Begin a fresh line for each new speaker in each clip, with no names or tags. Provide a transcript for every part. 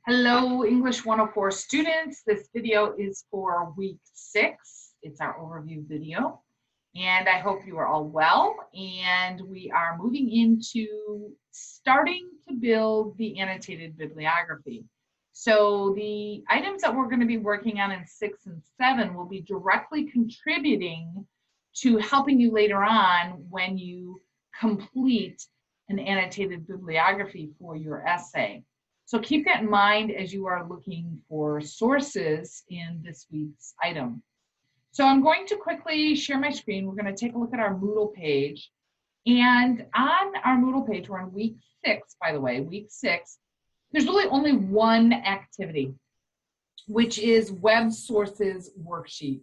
Hello, English 104 students. This video is for week 6. It's our overview video. And I hope you are all well. And we are moving into starting to build the annotated bibliography. So the items that we're going to be working on in 6 and 7 will be directly contributing to helping you later on when you complete an annotated bibliography for your essay. So keep that in mind as you are looking for sources in this week's item. So I'm going to quickly share my screen. We're going to take a look at our Moodle page. And on our Moodle page, we're on week 6, by the way, week 6. There's really only one activity, which is Web Sources Worksheet.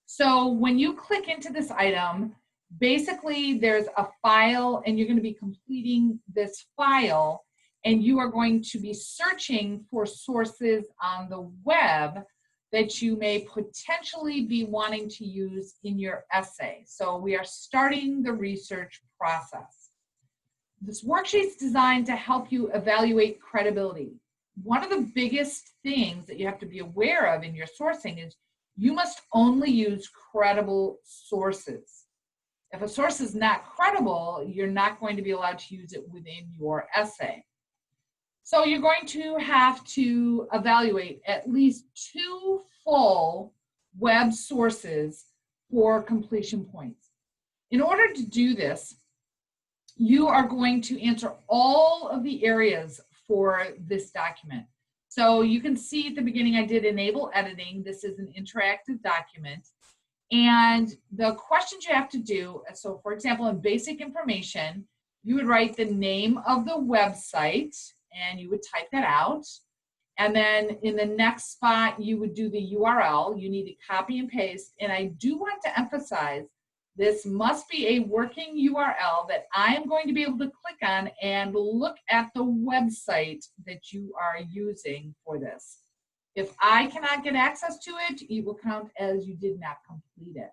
So when you click into this item, basically there's a file and you're going to be completing this file. And you are going to be searching for sources on the web that you may potentially be wanting to use in your essay. So we are starting the research process. This worksheet is designed to help you evaluate credibility. One of the biggest things that you have to be aware of in your sourcing is you must only use credible sources. If a source is not credible, you're not going to be allowed to use it within your essay. So you're going to have to evaluate at least 2 full web sources for completion points. In order to do this, you are going to answer all of the areas for this document. So you can see at the beginning I did enable editing. This is an interactive document. And the questions you have to do, so for example, in basic information, you would write the name of the website, and you would type that out. And then in the next spot, you would do the URL. You need to copy and paste. And I do want to emphasize, this must be a working URL that I am going to be able to click on and look at the website that you are using for this. If I cannot get access to it, it will count as you did not complete it.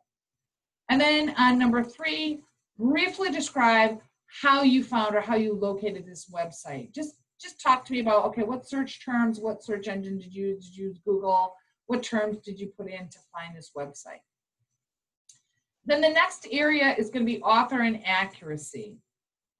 And then on number 3, briefly describe how you found or how you located this website. Just talk to me about, okay, what search terms, what search engine did you use? Did you use Google? What terms did you put in to find this website? Then the next area is going to be author and accuracy.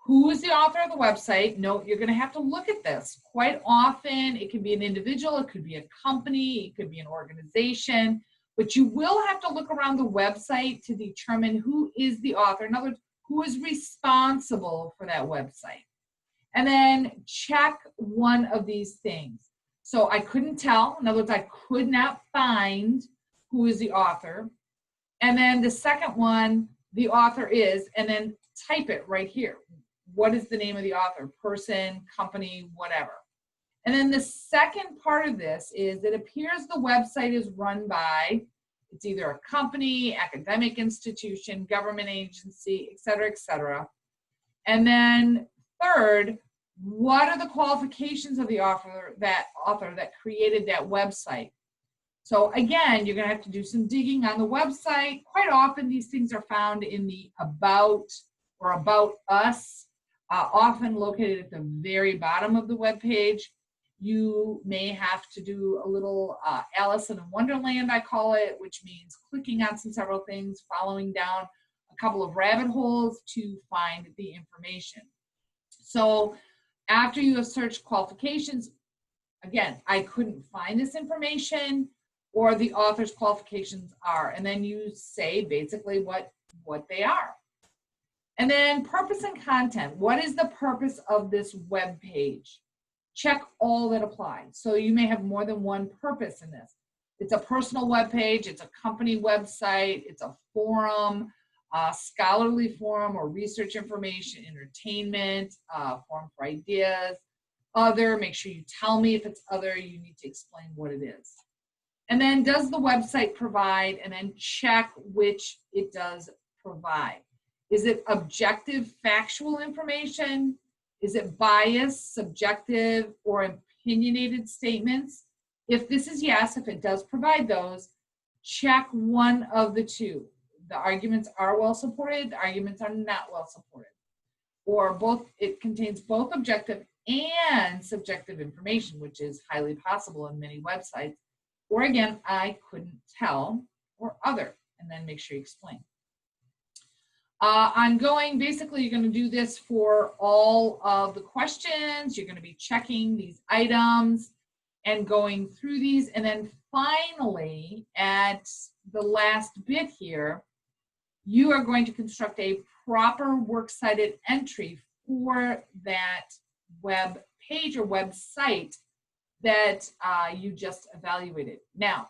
Who is the author of the website? Note, you're going to have to look at this. Quite often, it could be an individual, it could be a company, it could be an organization, but you will have to look around the website to determine who is the author. In other words, who is responsible for that website. And then check one of these things. So I couldn't tell. In other words, I could not find who is the author. And then the second one, the author is, and then type it right here. What is the name of the author? Person, company, whatever. And then the second part of this is it appears the website is run by, it's either a company, academic institution, government agency, et cetera, et cetera. And then third, what are the qualifications of the author that created that website? So again, you're going to have to do some digging on the website. Quite often these things are found in the About or About Us, often located at the very bottom of the web page. You may have to do a little Alice in Wonderland, I call it, which means clicking on several things, following down a couple of rabbit holes to find the information. So after you have searched qualifications, again, I couldn't find this information, or the author's qualifications are, and then you say basically what they are. And then purpose and content. What is the purpose of this web page? Check all that apply. So you may have more than one purpose in this. It's a personal web page, it's a company website, it's a forum, scholarly forum or research information, entertainment, forum for ideas, other, make sure you tell me if it's other, you need to explain what it is. And then does the website provide, and then check which it does provide. Is it objective, factual information? Is it biased, subjective, or opinionated statements? If this is yes, if it does provide those, check one of the 2. The arguments are well supported, the arguments are not well supported. Or both, it contains both objective and subjective information, which is highly possible in many websites. Or again, I couldn't tell, or other, and then make sure you explain. Ongoing, basically you're going to do this for all of the questions. You're going to be checking these items and going through these. And then finally, at the last bit here, you are going to construct a proper works cited entry for that web page or website that you just evaluated. Now,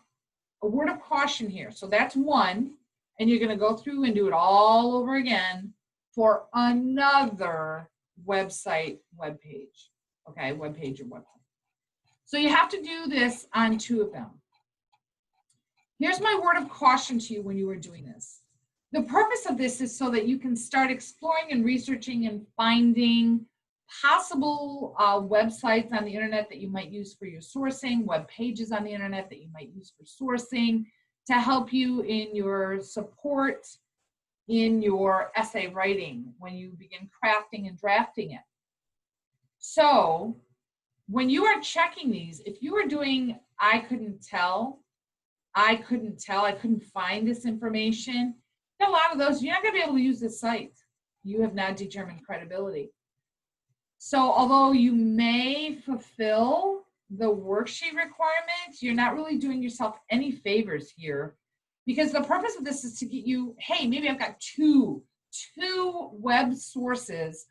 a word of caution here. So that's one. And you're going to go through and do it all over again for another website, web page. Okay, web page or website. So you have to do this on 2 of them. Here's my word of caution to you when you are doing this. The purpose of this is so that you can start exploring and researching and finding possible websites on the internet that you might use for your sourcing, web pages on the internet that you might use for sourcing, to help you in your support in your essay writing when you begin crafting and drafting it. So when you are checking these, if you are doing, I couldn't find this information, a lot of those, you're not going to be able to use this site. You have not determined credibility. So although you may fulfill the worksheet requirements, you're not really doing yourself any favors here, because the purpose of this is to get you, hey, maybe I've got two web sources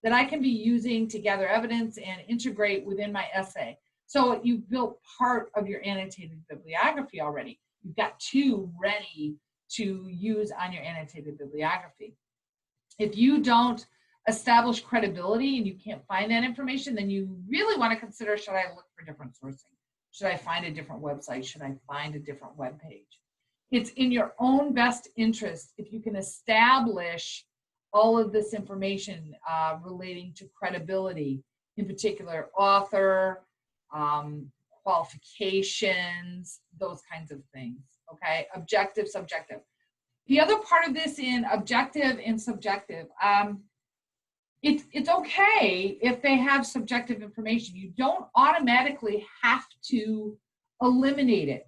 that I can be using to gather evidence and integrate within my essay. So you've built part of your annotated bibliography already. You've got 2 ready to use on your annotated bibliography. If you don't establish credibility and you can't find that information, then you really want to consider, should I look for different sourcing? Should I find a different website? Should I find a different web page? It's in your own best interest if you can establish all of this information relating to credibility, in particular author, qualifications, those kinds of things, okay? Objective, subjective. The other part of this in objective and subjective, it's okay if they have subjective information. You don't automatically have to eliminate it.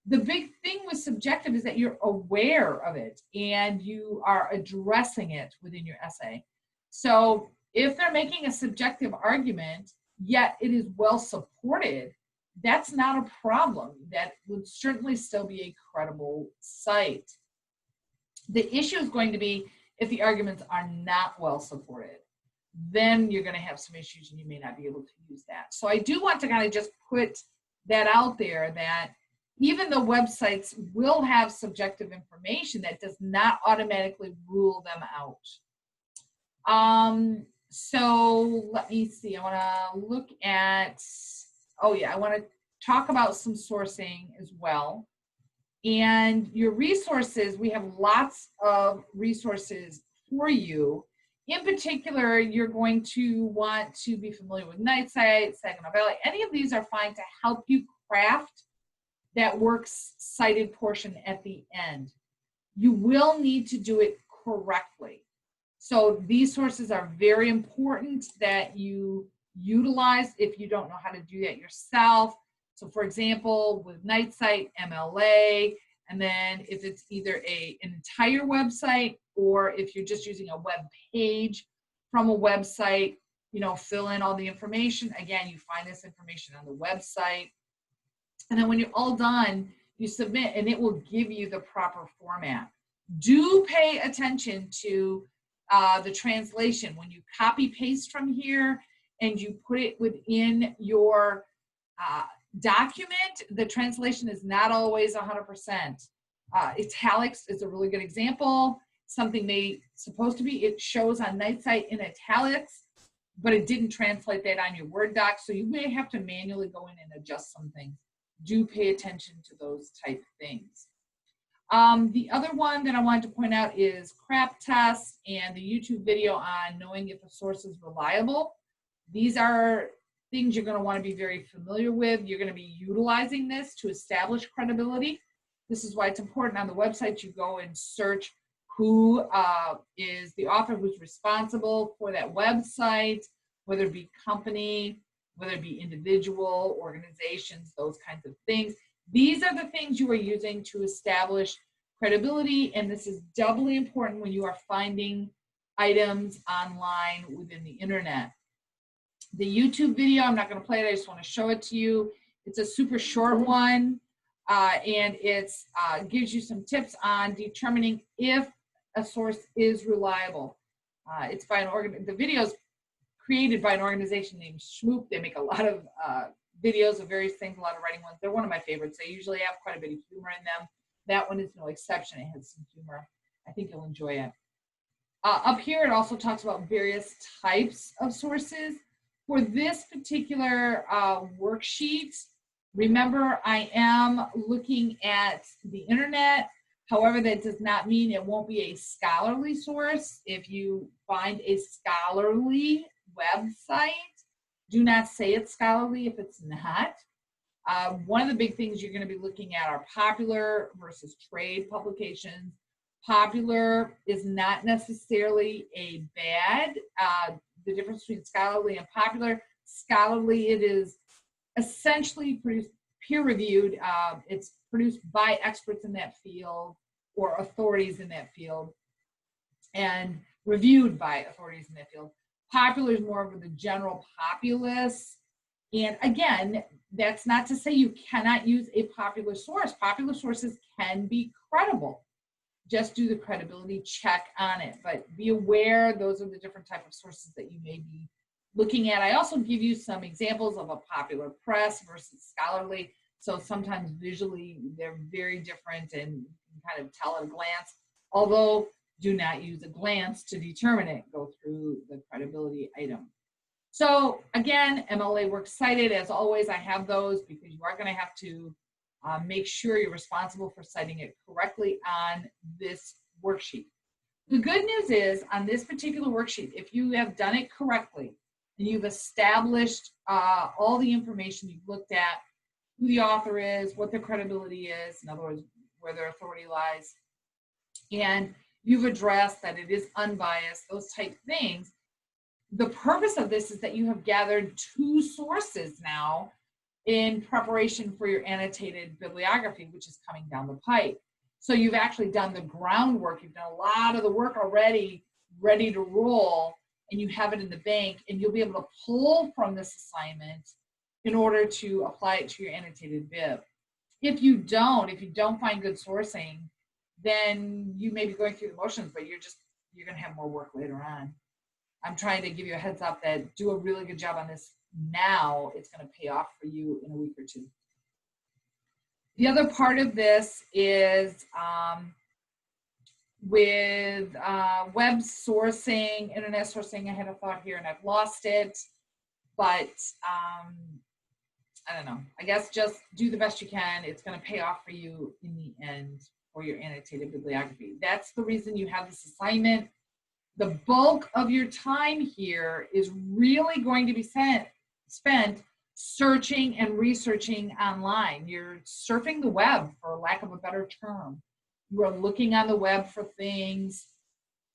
The big thing with subjective is that you're aware of it and you are addressing it within your essay. So if they're making a subjective argument, yet it is well supported, that's not a problem. That would certainly still be a credible site. The issue is going to be if the arguments are not well supported, then you're going to have some issues and you may not be able to use that. So I do want to kind of just put that out there, that even though websites will have subjective information, that does not automatically rule them out. So let me see, I want to look at, I want to talk about some sourcing as well. And your resources, we have lots of resources for you. In particular, you're going to want to be familiar with Nightsite, Saginaw Valley. Any of these are fine to help you craft that works cited portion at the end. You will need to do it correctly. So these sources are very important that you utilize if you don't know how to do that yourself. So for example, with Nightsite, MLA, and then if it's either an entire website or if you're just using a web page from a website, fill in all the information. Again, you find this information on the website. And then when you're all done, you submit and it will give you the proper format. Do pay attention to the translation. When you copy paste from here and you put it within your document, the translation is not always 100%. Italics is a really good example. Something may supposed to be, it shows on Nightsite in italics, but it didn't translate that on your Word doc, so you may have to manually go in and adjust some things. Do pay attention to those type things. The other one that I wanted to point out is crap tests and the YouTube video on knowing if a source is reliable. These are things you're going to want to be very familiar with. You're going to be utilizing this to establish credibility. This is why it's important on the website you go and search who is the author who's responsible for that website, whether it be company, whether it be individual, organizations, those kinds of things. These are the things you are using to establish credibility, and this is doubly important when you are finding items online within the internet. The YouTube video, I'm not going to play it, I just want to show it to you. It's a super short one, and it gives you some tips on determining if a source is reliable. It's by the video's created by an organization named Schmoop. They make a lot of videos of various things, a lot of writing ones. They're one of my favorites. They usually have quite a bit of humor in them. That one is no exception. It has some humor. I think you'll enjoy it. Up here, it also talks about various types of sources. For this particular worksheet, remember, I am looking at the internet. However, that does not mean it won't be a scholarly source. If you find a scholarly website, do not say it's scholarly if it's not. One of the big things you're going to be looking at are popular versus trade publications. Popular is not necessarily a bad. The difference between scholarly and popular. Scholarly, it is essentially produced, peer-reviewed. It's produced by experts in that field or authorities in that field and reviewed by authorities in that field. Popular is more of the general populace. And again, that's not to say you cannot use a popular source. Popular sources can be credible. Just do the credibility check on it, but be aware those are the different type of sources that you may be looking at. I also give you some examples of a popular press versus scholarly. So sometimes visually they're very different and you can kind of tell at a glance, although do not use a glance to determine it. Go through the credibility item. So again, MLA Works Cited, as always, I have those because you are going to have to make sure you're responsible for citing it correctly on this worksheet. The good news is on this particular worksheet, if you have done it correctly and you've established all the information you've looked at, who the author is, what their credibility is, in other words, where their authority lies, and you've addressed that it is unbiased, those type things, the purpose of this is that you have gathered 2 sources now in preparation for your annotated bibliography, which is coming down the pipe. So you've actually done the groundwork. You've done a lot of the work already, ready to roll, and you have it in the bank, and you'll be able to pull from this assignment in order to apply it to your annotated bib. If you don't find good sourcing, then you may be going through the motions, but you're going to have more work later on. I'm trying to give you a heads up that do a really good job on this now. It's going to pay off for you in a week or 2. The other part of this is with web sourcing, internet sourcing. I had a thought here and I've lost it, but I don't know. I guess just do the best you can. It's going to pay off for you in the end for your annotated bibliography. That's the reason you have this assignment. The bulk of your time here is really going to be spent searching and researching online. You're surfing the web, for lack of a better term. You are looking on the web for things.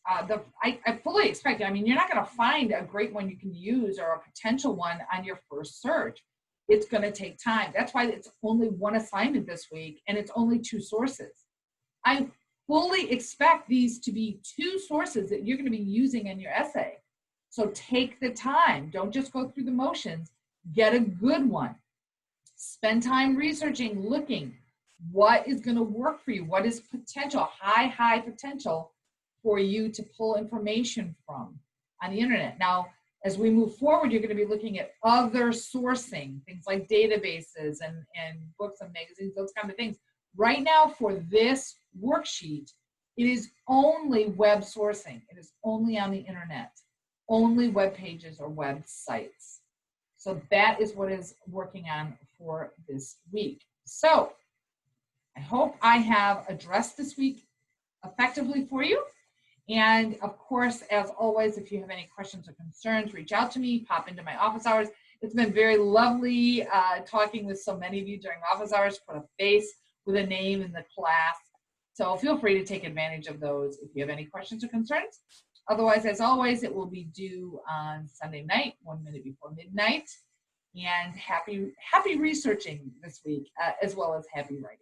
I fully expect, you're not going to find a great one you can use or a potential one on your first search. It's going to take time. That's why it's only one assignment this week, and it's only 2 sources. I fully expect these to be 2 sources that you're going to be using in your essay. So take the time. Don't just go through the motions. Get a good one. Spend time researching, looking. What is going to work for you? What is potential, high potential for you to pull information from on the internet? Now, as we move forward, you're going to be looking at other sourcing, things like databases and books and magazines, those kind of things. Right now, for this worksheet, it is only web sourcing. It is only on the internet, only web pages or websites. So that is what is working on for this week. So I hope I have addressed this week effectively for you. And of course, as always, if you have any questions or concerns, reach out to me, pop into my office hours. It's been very lovely talking with so many of you during office hours, put a face with a name in the class. So feel free to take advantage of those if you have any questions or concerns. Otherwise, as always, it will be due on Sunday night, 1 minute before midnight. And happy researching this week, as well as happy writing.